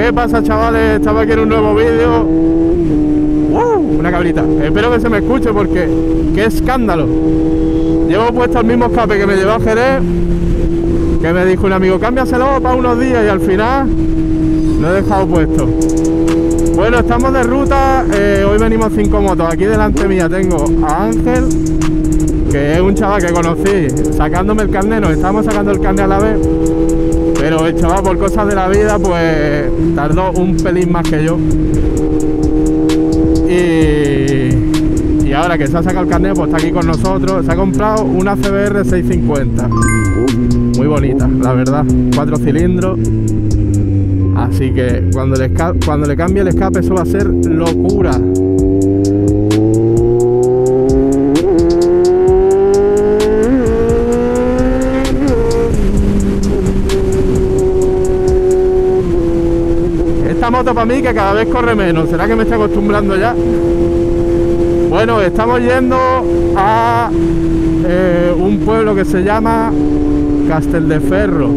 ¿Qué pasa, chavales? Estaba aquí en un nuevo vídeo. Una cabrita. Espero que se me escuche porque qué escándalo. Llevo puesto el mismo escape que me llevó a Jerez, que me dijo un amigo, cámbiaselo para unos días, y al final lo he dejado puesto. Bueno, estamos de ruta. Hoy venimos 5 motos. Aquí delante mía tengo a Ángel, que es un chaval que conocí sacándome el carnet. Nos estamos sacando el carnet a la vez, pero el chaval, por cosas de la vida, pues tardó un pelín más que yo. Y ahora que se ha sacado el carnet, pues está aquí con nosotros. Se ha comprado una CBR 650. Muy bonita, la verdad. 4 cilindros. Así que cuando le cambie el escape, eso va a ser locura. Esta moto para mí que cada vez corre menos. ¿Será que me estoy acostumbrando ya? Bueno, estamos yendo a un pueblo que se llama Castelldeferro,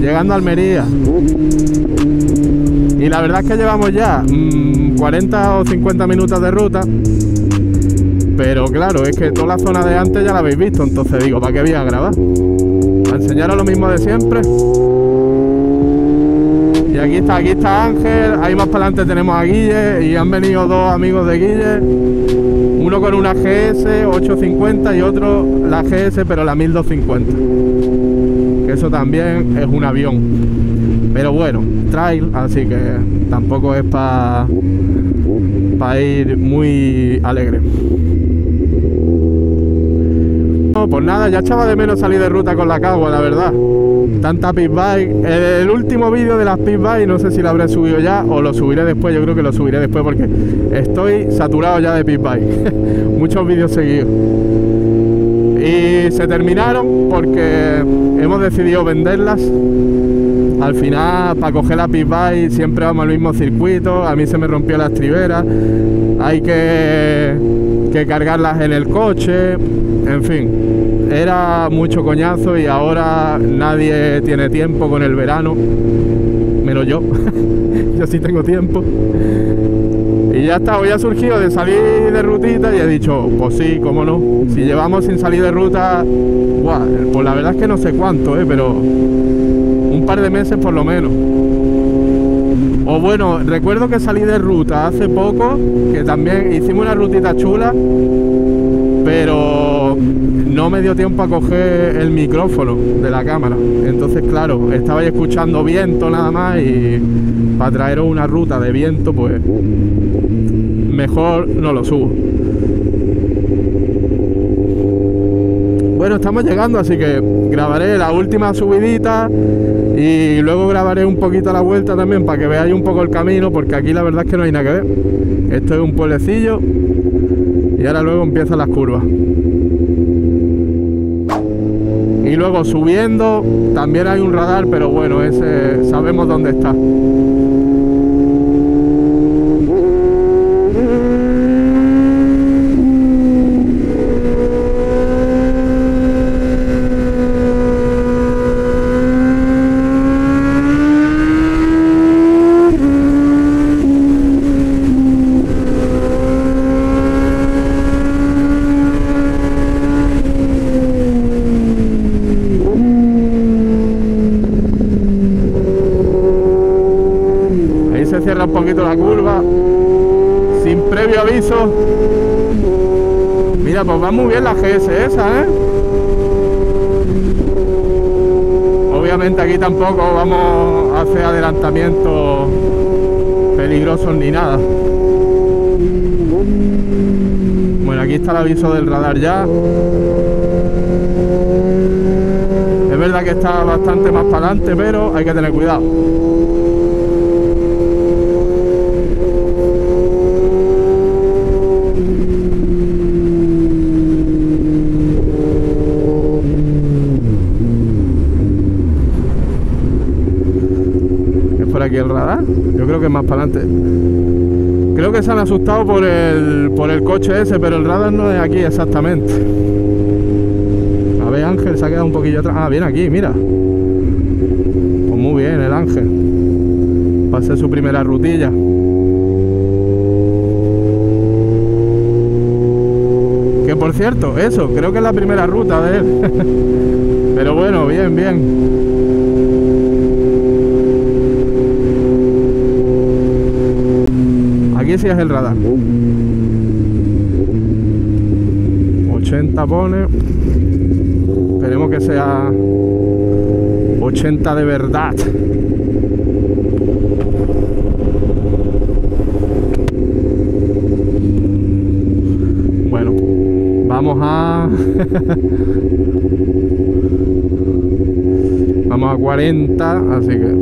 llegando a Almería. Y la verdad es que llevamos ya 40 o 50 minutos de ruta. Pero claro, es que toda la zona de antes ya la habéis visto. Entonces digo, ¿para qué voy a grabar? ¿A enseñaros lo mismo de siempre? Y aquí está Ángel. Ahí más para adelante tenemos a Guille. Y han venido 2 amigos de Guille. Uno con una GS 850 y otro la GS, pero la 1250. Que eso también es un avión. Pero bueno, trail, así que tampoco es para ir muy alegre. No, pues nada, ya echaba de menos salir de ruta con la Cagua, la verdad. Tanta pit bike. El último vídeo de las pit bike no sé si lo habré subido ya o lo subiré después. Yo creo que lo subiré después porque estoy saturado ya de pit bike. Muchos vídeos seguidos. Y se terminaron porque hemos decidido venderlas. Al final, para coger la pit bike siempre vamos al mismo circuito. A mí se me rompió la estribera. Hay que cargarlas en el coche. En fin, era mucho coñazo y ahora nadie tiene tiempo con el verano, menos yo. Yo sí tengo tiempo. Y ya está, hoy ha surgido de salir de rutita y he dicho, pues sí, cómo no. Si llevamos sin salir de ruta, pues la verdad es que no sé cuánto, pero un par de meses por lo menos. O bueno, recuerdo que salí de ruta hace poco, que también hicimos una rutita chula, pero no me dio tiempo a coger el micrófono de la cámara. Entonces, claro, estaba escuchando viento nada más y para traeros una ruta de viento, pues mejor no lo subo. Bueno, estamos llegando, así que grabaré la última subidita y luego grabaré un poquito a la vuelta también para que veáis un poco el camino, porque aquí la verdad es que no hay nada que ver. Esto es un pueblecillo y ahora luego empiezan las curvas. Y luego subiendo también hay un radar, pero bueno, ese sabemos dónde está. Cierra un poquito la curva sin previo aviso. Mira, pues va muy bien la GS esa, Obviamente aquí tampoco vamos a hacer adelantamientos peligrosos ni nada. Bueno, aquí está el aviso del radar ya. Es verdad que está bastante más para adelante, pero hay que tener cuidado. Aquí el radar, yo creo que es más para adelante. Creo que se han asustado por el coche ese, pero el radar no es aquí exactamente. A Ángel se ha quedado un poquillo atrás. Ah, viene aquí, mira. Pues muy bien el Ángel. Va a ser su primera rutilla. Que por cierto, eso, creo que es la primera ruta de él. Pero bueno, bien, bien. Aquí sí es el radar. 80 pone. Esperemos que sea 80 de verdad. Bueno, vamos a... vamos a 40, así que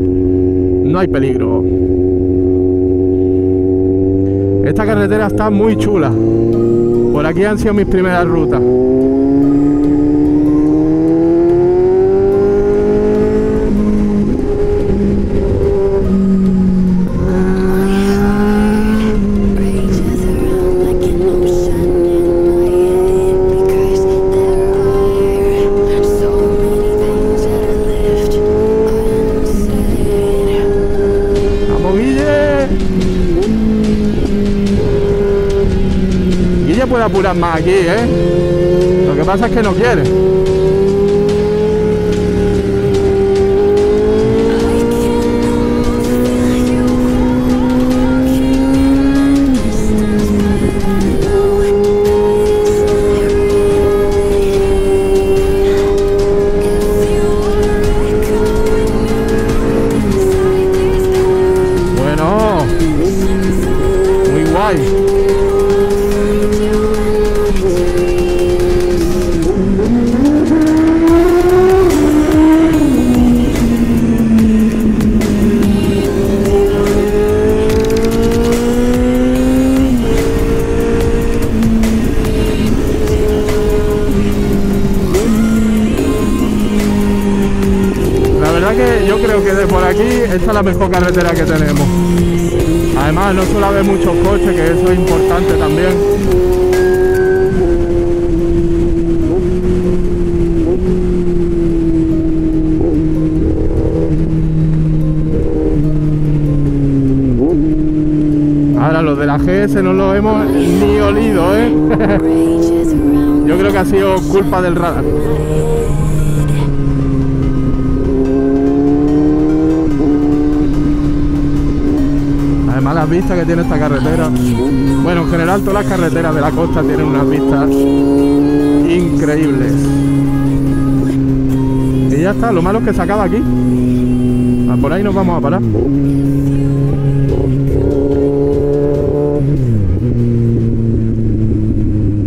no hay peligro. Esta carretera está muy chula. Por aquí han sido mis primeras rutas. Puede apurar más aquí, lo que pasa es que no quiere. Bueno, muy guay. Que yo creo que de por aquí esta es la mejor carretera que tenemos. Además no suele haber muchos coches, que eso es importante también. Ahora los de la GS no lo hemos ni olido, Yo creo que ha sido culpa del radar. Además las vistas que tiene esta carretera, bueno, en general todas las carreteras de la costa tienen unas vistas increíbles. Y ya está, lo malo es que se acaba aquí. Por ahí nos vamos a parar.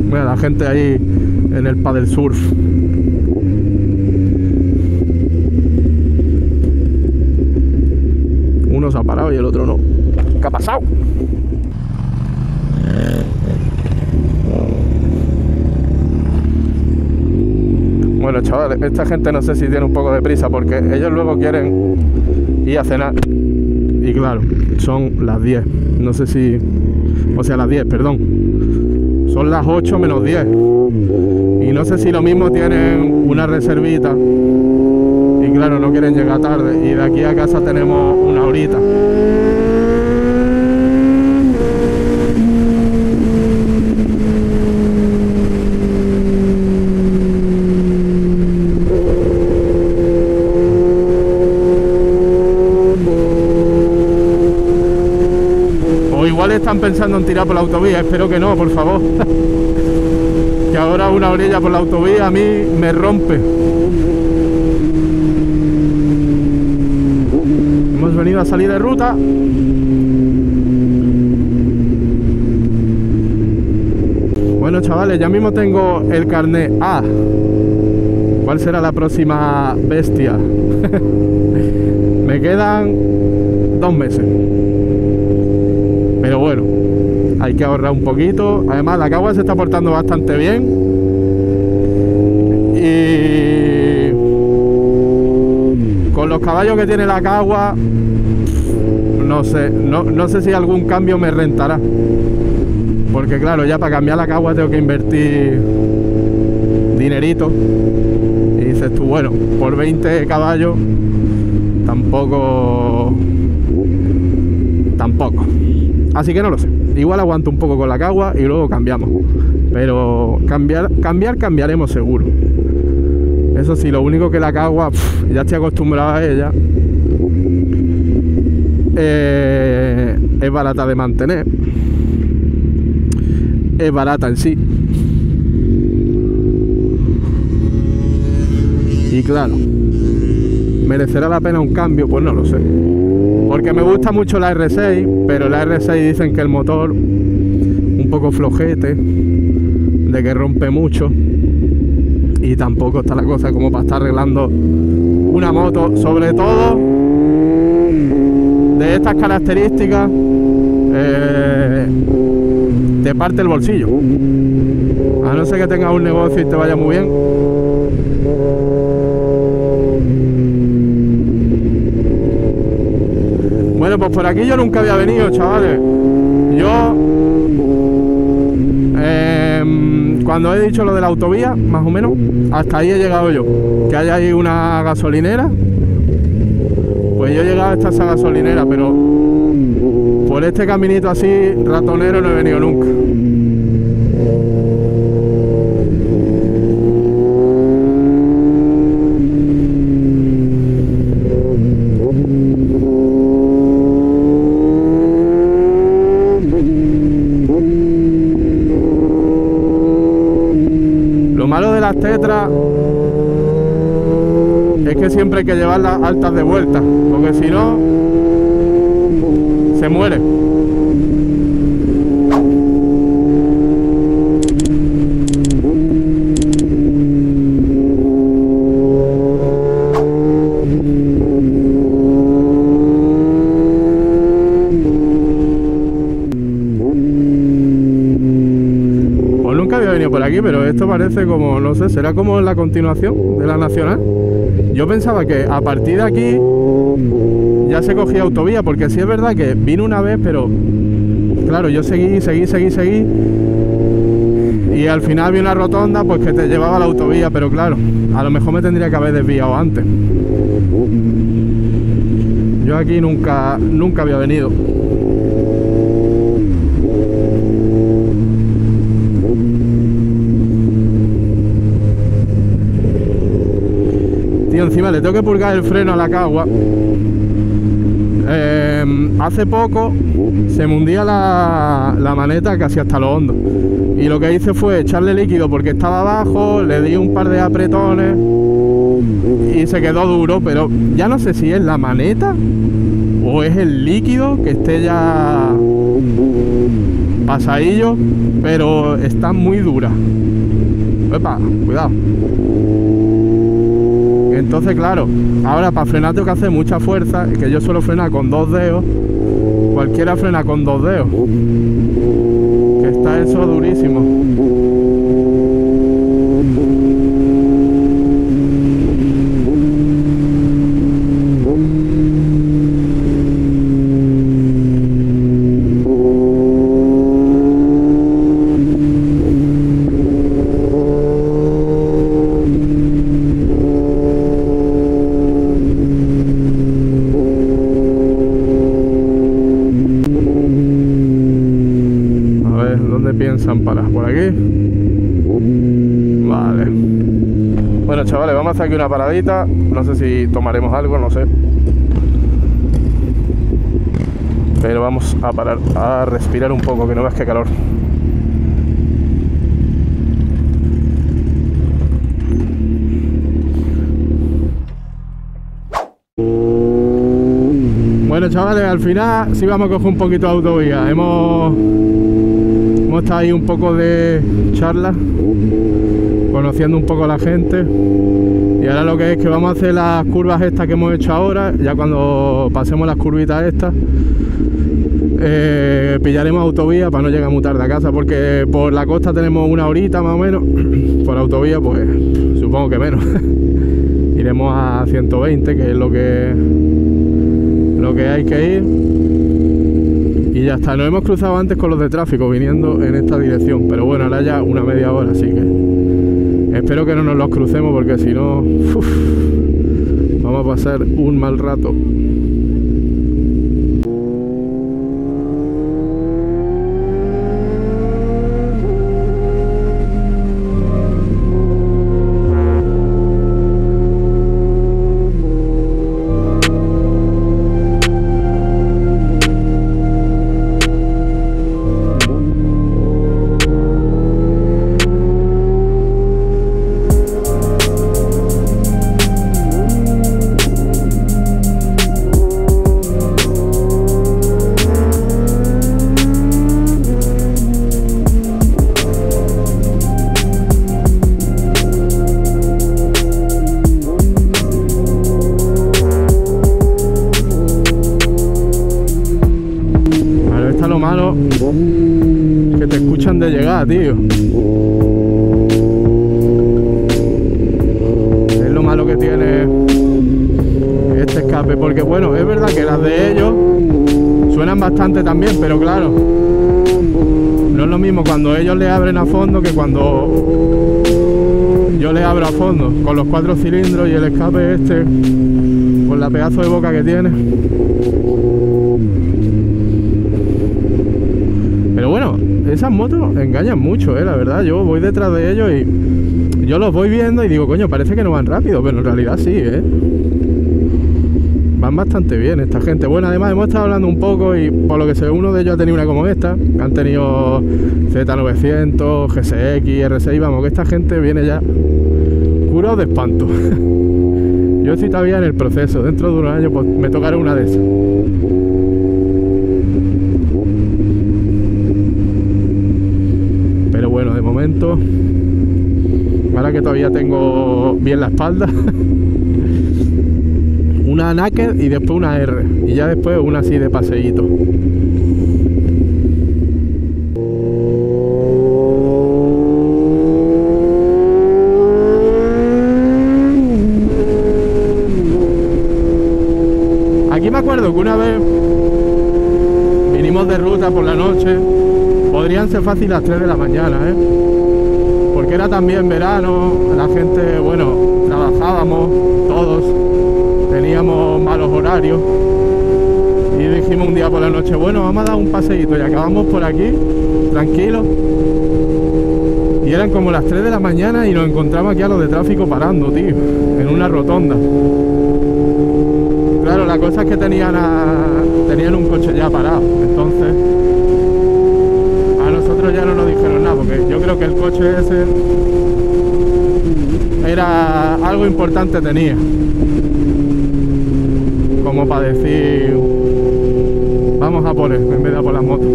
Mira la gente ahí en el paddle surf. Uno se ha parado y el otro no. ¿Qué ha pasado? Bueno, chavales, esta gente no sé si tiene un poco de prisa porque ellos luego quieren ir a cenar. Y claro, son las 10. No sé si... O sea, las 10, perdón. Son las 8 menos 10. Y no sé si lo mismo tienen una reservita. Y claro, no quieren llegar tarde. Y de aquí a casa tenemos una horita. Igual están pensando en tirar por la autovía, espero que no, por favor. Que ahora una orilla por la autovía a mí me rompe. Hemos venido a salir de ruta. Bueno, chavales, ya mismo tengo el carnet A. ¿Cuál será la próxima bestia? Me quedan 2 meses. Pero bueno, hay que ahorrar un poquito. Además la cagua se está portando bastante bien. Y con los caballos que tiene la cagua, no sé si algún cambio me rentará. Porque claro, ya para cambiar la cagua tengo que invertir dinerito. Y dices tú, bueno, por 20 caballos tampoco tampoco. Así que no lo sé. Igual aguanto un poco con la cagua y luego cambiamos. Pero cambiaremos seguro. Eso sí, lo único que la cagua, ya estoy acostumbrado a ella. Es barata de mantener. Es barata en sí. Y claro, ¿merecerá la pena un cambio? Pues no lo sé. Porque me gusta mucho la R6, pero la R6 dicen que el motor un poco flojete, de que rompe mucho, y tampoco está la cosa como para estar arreglando una moto, sobre todo de estas características. Te parte el bolsillo, a no ser que tengas un negocio y te vaya muy bien. Bueno, pues por aquí yo nunca había venido, chavales. Yo cuando he dicho lo de la autovía, más o menos, hasta ahí he llegado yo. Que haya ahí una gasolinera, pues yo he llegado hasta esa gasolinera, pero por este caminito así ratonero no he venido nunca. Lo malo de las tetras es que siempre hay que llevarlas altas de vuelta, porque si no se muere. Pues nunca había venido por aquí, pero esto parece como, no sé, será como la continuación de la Nacional. Yo pensaba que a partir de aquí ya se cogía autovía, porque sí es verdad que vine una vez, pero claro, yo seguí y al final vi una rotonda pues que te llevaba a la autovía, pero claro, a lo mejor me tendría que haber desviado antes. Yo aquí nunca había venido. Tío, encima le tengo que purgar el freno a la cagua. Hace poco se me hundía la maneta casi hasta lo hondo, y lo que hice fue echarle líquido porque estaba abajo, le di un par de apretones y se quedó duro, pero ya no sé si es la maneta o es el líquido que esté ya pasadillo, pero está muy dura. Epa, cuidado. Entonces claro, ahora para frenar tengo que hacer mucha fuerza, que yo suelo frenar con 2 dedos. Cualquiera frena con 2 dedos, que está eso durísimo. Piensan parar por aquí. Vale. Bueno, chavales, vamos a hacer aquí una paradita. No sé si tomaremos algo, no sé. Pero vamos a parar a respirar un poco, que no veas qué calor. Bueno, chavales, al final sí vamos a coger un poquito de autovía. Hemos estado ahí un poco de charla, conociendo un poco a la gente, y ahora lo que es que vamos a hacer las curvas estas que hemos hecho ahora. Ya cuando pasemos las curvitas estas pillaremos autovía para no llegar muy tarde a casa, porque por la costa tenemos una horita más o menos, por autovía pues supongo que menos. Iremos a 120, que es lo que hay que ir. Y ya está, nos hemos cruzado antes con los de tráfico viniendo en esta dirección, pero bueno, ahora ya una media hora, así que espero que no nos los crucemos, porque si no, vamos a pasar un mal rato. Que te escuchan de llegar, tío. Es lo malo que tiene este escape, porque bueno, es verdad que las de ellos suenan bastante también, pero claro, no es lo mismo cuando ellos le abren a fondo que cuando yo le abro a fondo, con los 4 cilindros y el escape este, con la pedazo de boca que tiene. Pero bueno, esas motos engañan mucho, la verdad. Yo voy detrás de ellos y yo los voy viendo y digo, coño, parece que no van rápido, pero en realidad sí, van bastante bien esta gente. Bueno, además hemos estado hablando un poco y por lo que sé, uno de ellos ha tenido una como esta. Han tenido Z900, GSX, R6, vamos, que esta gente viene ya curado de espanto. Yo estoy todavía en el proceso. Dentro de unos años pues me tocará una de esas. Pero bueno, de momento, ahora que todavía tengo bien la espalda, una Naked y después una R, y ya después una así de paseíto. Aquí me acuerdo que una vez vinimos de ruta por la noche, podrían ser fácil las 3 de la mañana, porque era también verano, la gente, bueno, trabajábamos todos, teníamos malos horarios y dijimos un día por la noche, bueno, vamos a dar un paseíto y acabamos por aquí, tranquilos, y eran como las 3 de la mañana y nos encontramos aquí a los de tráfico parando, tío, en una rotonda. Claro, la cosa es que tenían un coche ya parado, entonces a nosotros ya no nos dijeron nada, porque yo creo que el coche ese era algo importante, tenía como para decir vamos a por él en vez de a por las motos.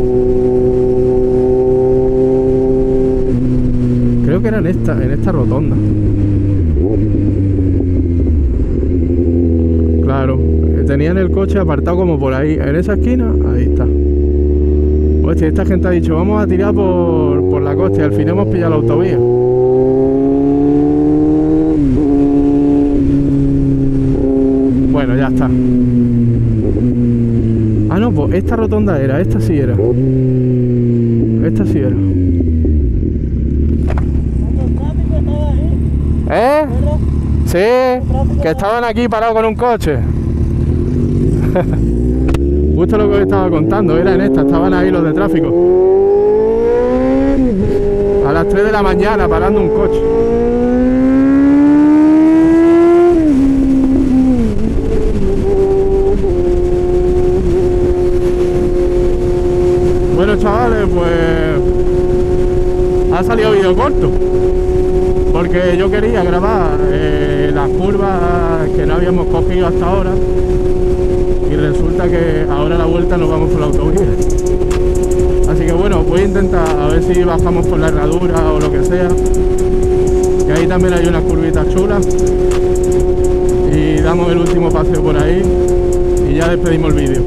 Creo que era en esta rotonda. Claro, tenían el coche apartado como por ahí, en esa esquina, ahí está. Hostia, esta gente ha dicho vamos a tirar por la costa y al fin hemos pillado la autovía. Bueno, ya está. Ah, no, pues esta rotonda era, esta sí era. Esta sí era. ¿Eh? Sí, que estaban aquí parados con un coche. Justo lo que os estaba contando, era en esta, estaban ahí los de tráfico. A las 3 de la mañana parando un coche. Bueno, chavales, pues ha salido vídeo corto porque yo quería grabar las curvas que no habíamos cogido hasta ahora y resulta que ahora a la vuelta nos vamos por la autovía. Así que bueno, voy a intentar a ver si bajamos por la herradura o lo que sea, que ahí también hay unas curvitas chulas, y damos el último paseo por ahí y ya despedimos el vídeo.